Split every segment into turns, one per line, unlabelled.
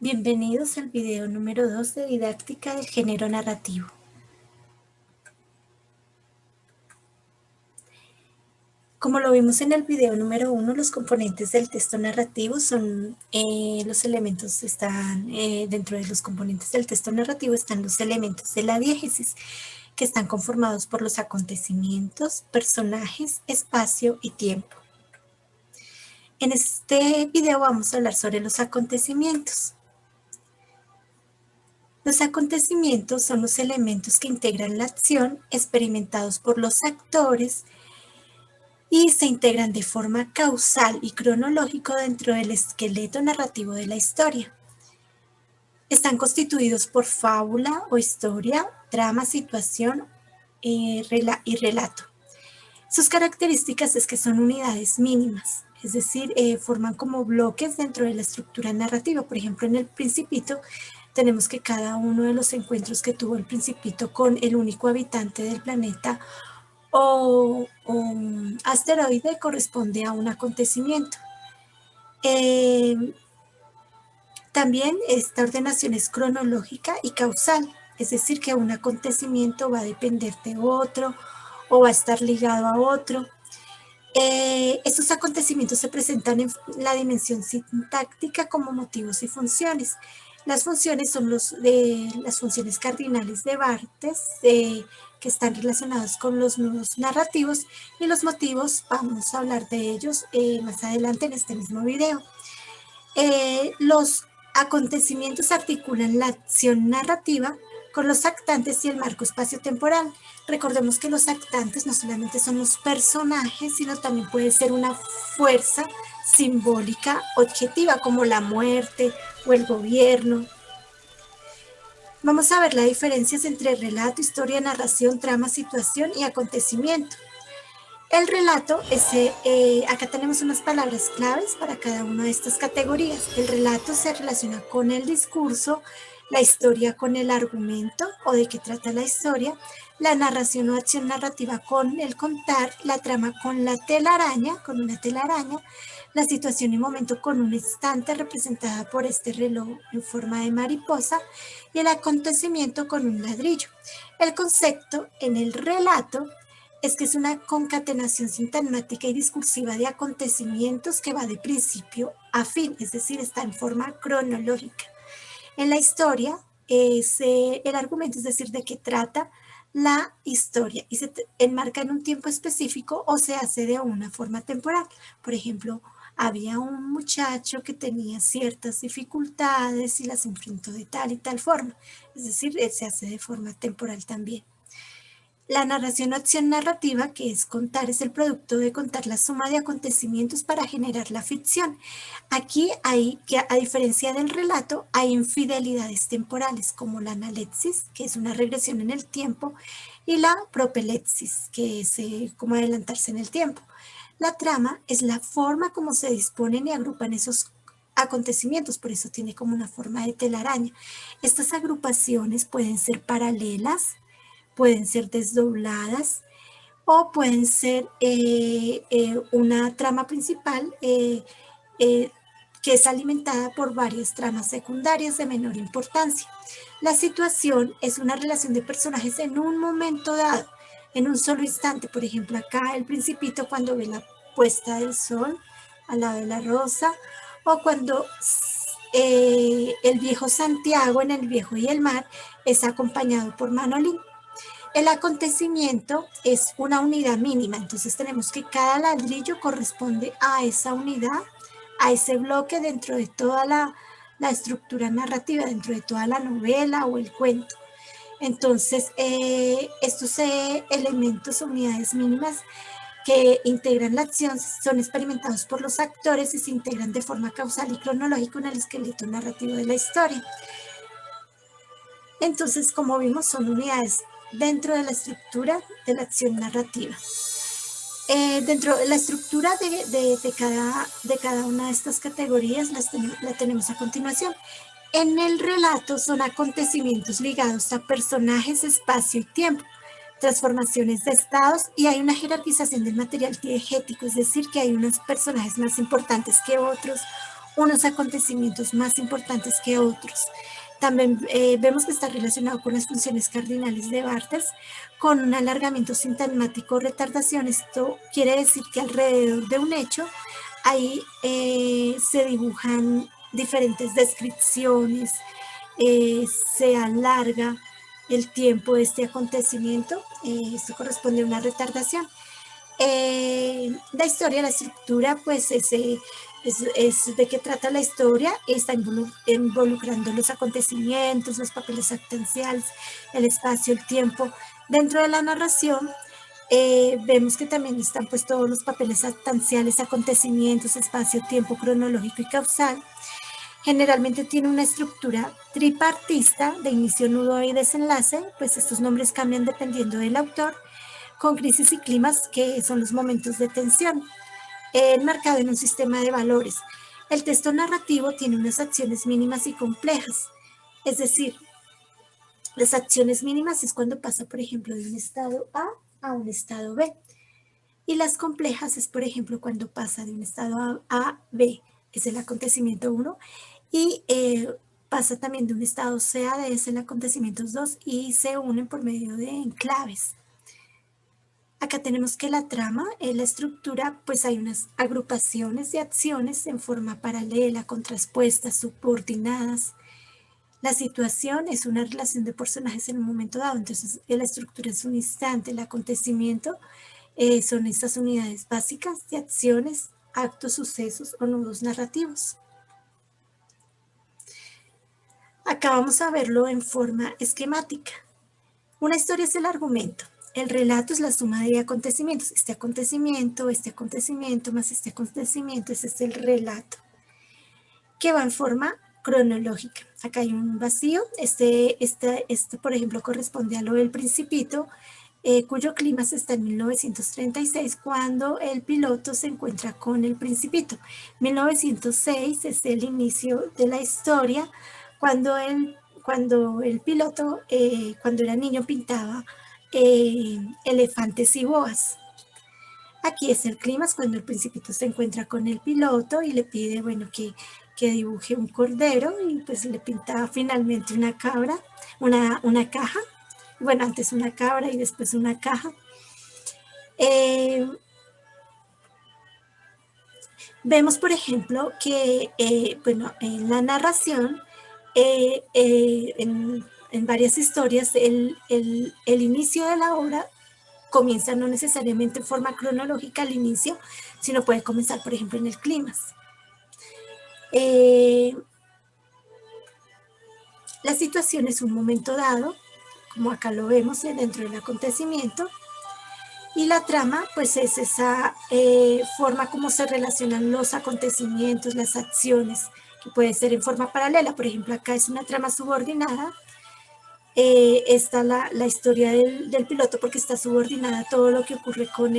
Bienvenidos al video número 2 de didáctica del género narrativo. Como lo vimos en el video número 1, los componentes del texto narrativo son los elementos, dentro de los componentes del texto narrativo están los elementos de la diégesis, que están conformados por los acontecimientos, personajes, espacio y tiempo. En este video vamos a hablar sobre los acontecimientos. Los acontecimientos son los elementos que integran la acción experimentados por los actores y se integran de forma causal y cronológico dentro del esqueleto narrativo de la historia. Están constituidos por fábula o historia, trama, situación y relato. Sus características es que son unidades mínimas, es decir, forman como bloques dentro de la estructura narrativa. Por ejemplo, en El Principito tenemos que cada uno de los encuentros que tuvo el Principito con el único habitante del planeta o asteroide corresponde a un acontecimiento. También esta ordenación es cronológica y causal, es decir, que un acontecimiento va a depender de otro o va a estar ligado a otro. Estos acontecimientos se presentan en la dimensión sintáctica como motivos y funciones. Las funciones son las funciones cardinales de Barthes, que están relacionados con los nudos narrativos, y los motivos, vamos a hablar de ellos más adelante en este mismo video. Los acontecimientos articulan la acción narrativa con los actantes y el marco espacio-temporal. Recordemos que los actantes no solamente son los personajes, sino también puede ser una fuerza simbólica objetiva, como la muerte o el gobierno. Vamos a ver las diferencias entre relato, historia, narración, trama, situación y acontecimiento. El relato, acá tenemos unas palabras claves para cada una de estas categorías. El relato se relaciona con el discurso, la historia con el argumento o de qué trata la historia, la narración o acción narrativa con el contar, la trama con la telaraña, con una telaraña, la situación y momento con un instante representada por este reloj en forma de mariposa y el acontecimiento con un ladrillo. El concepto en el relato es que es una concatenación sintáctica y discursiva de acontecimientos que va de principio a fin, es decir, está en forma cronológica. En la historia, el argumento, es decir, de qué trata la historia, y se enmarca en un tiempo específico o se hace de una forma temporal. Por ejemplo, había un muchacho que tenía ciertas dificultades y las enfrentó de tal y tal forma, es decir, se hace de forma temporal también. La narración o acción narrativa, que es contar, es el producto de contar la suma de acontecimientos para generar la ficción. Aquí a diferencia del relato, hay infidelidades temporales, como la analepsis, que es una regresión en el tiempo, y la propelepsis, que es como adelantarse en el tiempo. La trama es la forma como se disponen y agrupan esos acontecimientos, por eso tiene como una forma de telaraña. Estas agrupaciones pueden ser paralelas, pueden ser desdobladas o pueden ser una trama principal que es alimentada por varias tramas secundarias de menor importancia. La situación es una relación de personajes en un momento dado, en un solo instante. Por ejemplo, acá el Principito cuando ve la puesta del sol al lado de la rosa, o cuando el viejo Santiago en El viejo y el mar es acompañado por Manolín. El acontecimiento es una unidad mínima, entonces tenemos que cada ladrillo corresponde a esa unidad, a ese bloque dentro de toda la estructura narrativa, dentro de toda la novela o el cuento. Entonces, estos elementos o unidades mínimas que integran la acción son experimentados por los actores y se integran de forma causal y cronológica en el esqueleto narrativo de la historia. Entonces, como vimos, son unidades dentro de la estructura de la acción narrativa. Dentro de la estructura de cada una de estas categorías la tenemos a continuación. En el relato son acontecimientos ligados a personajes, espacio y tiempo, transformaciones de estados, y hay una jerarquización del material diegético, es decir, que hay unos personajes más importantes que otros unos acontecimientos más importantes que otros. También vemos que está relacionado con las funciones cardinales de Barthes, con un alargamiento sintomático o retardación. Esto quiere decir que alrededor de un hecho ahí se dibujan diferentes descripciones, se alarga el tiempo de este acontecimiento. Esto corresponde a una retardación. La historia, la estructura, pues es de qué trata la historia, está involucrando los acontecimientos, los papeles actanciales, el espacio, el tiempo. Dentro de la narración, vemos que también están pues todos los papeles actanciales, acontecimientos, espacio, tiempo, cronológico y causal. Generalmente tiene una estructura tripartista de inicio, nudo y desenlace, pues estos nombres cambian dependiendo del autor, con crisis y climas, que son los momentos de tensión, enmarcado en un sistema de valores. El texto narrativo tiene unas acciones mínimas y complejas, es decir, las acciones mínimas es cuando pasa, por ejemplo, de un estado A un estado B, y las complejas es, por ejemplo, cuando pasa de un estado A B, es el acontecimiento 1, y pasa también de un estado C a D, es el acontecimiento 2, y se unen por medio de enclaves. Acá tenemos que la trama, la estructura, pues hay unas agrupaciones de acciones en forma paralela, contrapuestas, subordinadas. La situación es una relación de personajes en un momento dado, entonces la estructura es un instante, el acontecimiento son estas unidades básicas de acciones, actos, sucesos o nudos narrativos. Acá vamos a verlo en forma esquemática. Una historia es el argumento. El relato es la suma de acontecimientos. Este acontecimiento, más este acontecimiento, ese es el relato, que va en forma cronológica. Acá hay un vacío. Este por ejemplo, corresponde a lo del Principito, cuyo clímax está en 1936, cuando el piloto se encuentra con el Principito. 1906 es el inicio de la historia, cuando el piloto, cuando era niño, pintaba elefantes y boas. Aquí es el clímax, cuando el Principito se encuentra con el piloto y le pide, bueno, que dibuje un cordero, y pues le pinta finalmente una cabra, una caja. Bueno, antes una cabra y después una caja. Vemos, por ejemplo, que, bueno, en la narración, en varias historias, el inicio de la obra comienza no necesariamente en forma cronológica al inicio, sino puede comenzar, por ejemplo, en el clímax. La situación es un momento dado, como acá lo vemos dentro del acontecimiento, y la trama, pues es esa forma como se relacionan los acontecimientos, las acciones, que puede ser en forma paralela. Por ejemplo, acá es una trama subordinada. Está la historia del piloto, porque está subordinada a todo lo que ocurre con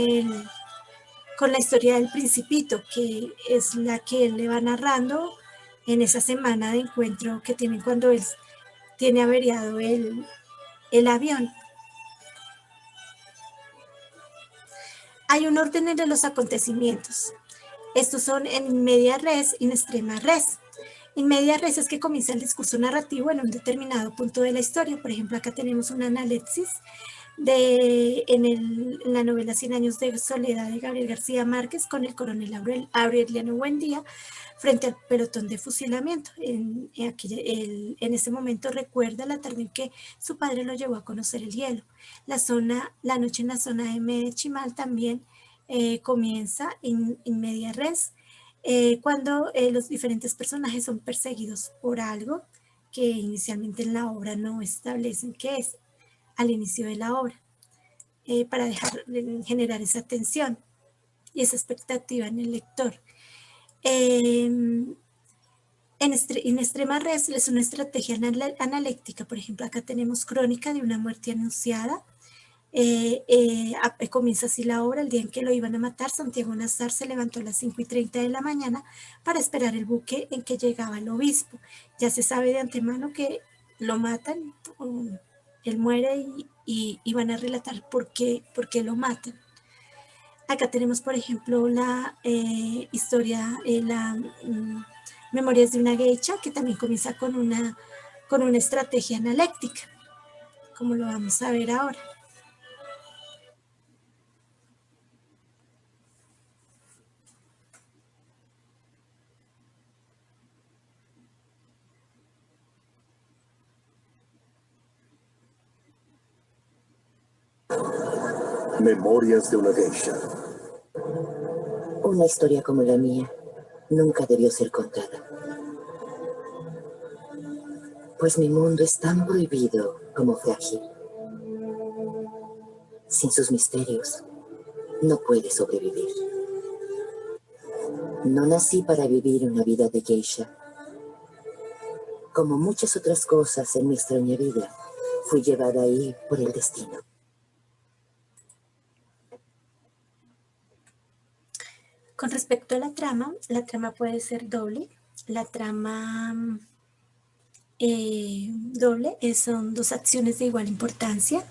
la historia del Principito, que es la que él le va narrando en esa semana de encuentro que tienen cuando él tiene averiado el avión. Hay un orden de los acontecimientos. Estos son en media res y en extrema res. En media res es que comienza el discurso narrativo en un determinado punto de la historia. Por ejemplo, acá tenemos un análisis en la novela 100 años de soledad de Gabriel García Márquez, con el coronel Aureliano Buendía frente al pelotón de fusilamiento. En ese momento recuerda la tarde en que su padre lo llevó a conocer el hielo. La noche en la zona de Chimal también comienza en media res, cuando los diferentes personajes son perseguidos por algo que inicialmente en la obra no establecen qué es al inicio de la obra, para generar esa tensión y esa expectativa en el lector. En extrema res es una estrategia analéctica. Por ejemplo, acá tenemos crónica de una muerte anunciada. Comienza así la obra: el día en que lo iban a matar, Santiago Nazar se levantó a las 5:30 de la mañana para esperar el buque en que llegaba el obispo. Ya se sabe de antemano que lo matan, él muere, y van a relatar por qué lo matan. Acá tenemos, por ejemplo, la historia, Memorias de una geisha, que también comienza con una estrategia analéctica, como lo vamos a ver ahora.
Memorias de una geisha.
Una historia como la mía nunca debió ser contada. Pues mi mundo es tan prohibido como frágil. Sin sus misterios, no puede sobrevivir. No nací para vivir una vida de geisha. Como muchas otras cosas en mi extraña vida, fui llevada ahí por el destino.
Con respecto a la trama puede ser doble. La trama doble son dos acciones de igual importancia.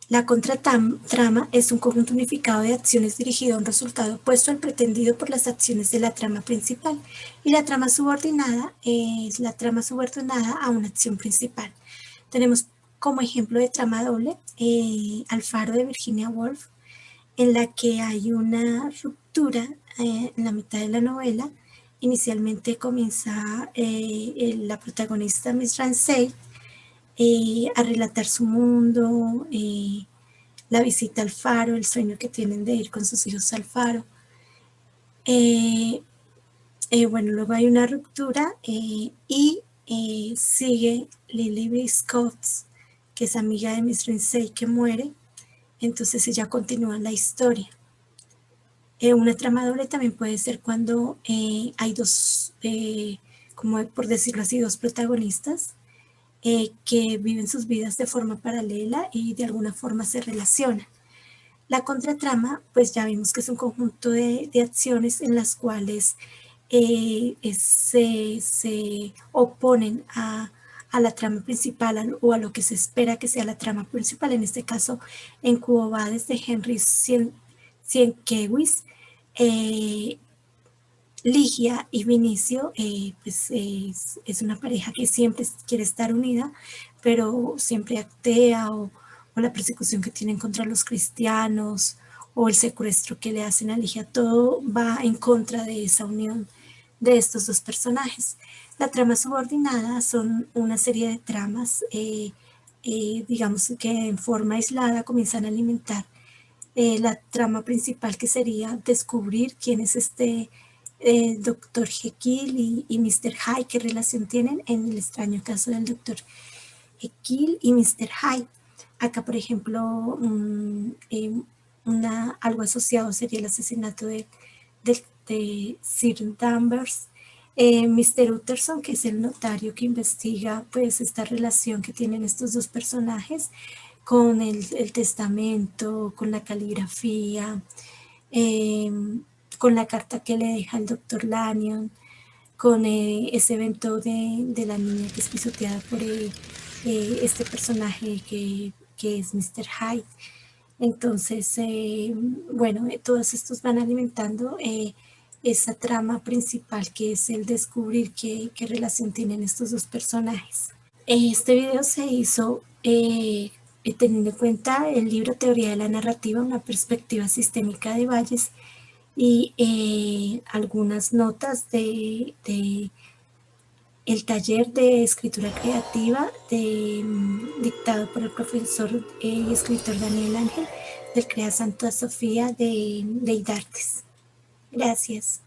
La contratrama es un conjunto unificado de acciones dirigido a un resultado opuesto al pretendido por las acciones de la trama principal. Y la trama subordinada es la trama subordinada a una acción principal. Tenemos como ejemplo de trama doble Alfaro de Virginia Woolf, en la que hay una ruptura en la mitad de la novela. Inicialmente comienza la protagonista Miss Ramsay a relatar su mundo, la visita al faro, el sueño que tienen de ir con sus hijos al faro. Bueno, luego hay una ruptura y sigue Lily B. Scott, que es amiga de Miss Ramsay, que muere. Entonces ella continúa la historia. Una trama doble también puede ser cuando hay dos, como por decirlo así, dos protagonistas que viven sus vidas de forma paralela y de alguna forma se relacionan. La contratrama, pues ya vimos que es un conjunto de acciones en las cuales se oponen a la trama principal o a lo que se espera que sea la trama principal. En este caso, en Quo Vadis de Henry Sienkiewicz, Ligia y Vinicio pues es una pareja que siempre quiere estar unida, pero siempre actea o la persecución que tienen contra los cristianos o el secuestro que le hacen a Ligia, todo va en contra de esa unión de estos dos personajes. La trama subordinada son una serie de tramas, digamos que en forma aislada comienzan a alimentar la trama principal, que sería descubrir quién es este Dr. Jekyll y Mr. Hyde, qué relación tienen en el extraño caso del Dr. Jekyll y Mr. Hyde. Acá, por ejemplo, algo asociado sería el asesinato de Sir Danvers. Mr. Utterson, que es el notario que investiga pues esta relación que tienen estos dos personajes con el testamento, con la caligrafía, con la carta que le deja el doctor Lanyon, con ese evento de la niña que es pisoteada por este personaje que es Mr. Hyde. Entonces, bueno, todos estos van alimentando esa trama principal, que es el descubrir qué relación tienen estos dos personajes. Este video se hizo teniendo en cuenta el libro Teoría de la Narrativa, una perspectiva sistémica de Valles, y algunas notas de el taller de escritura creativa dictado por el profesor y escritor Daniel Ángel del CREA Santa Sofía de IDARTES. Gracias.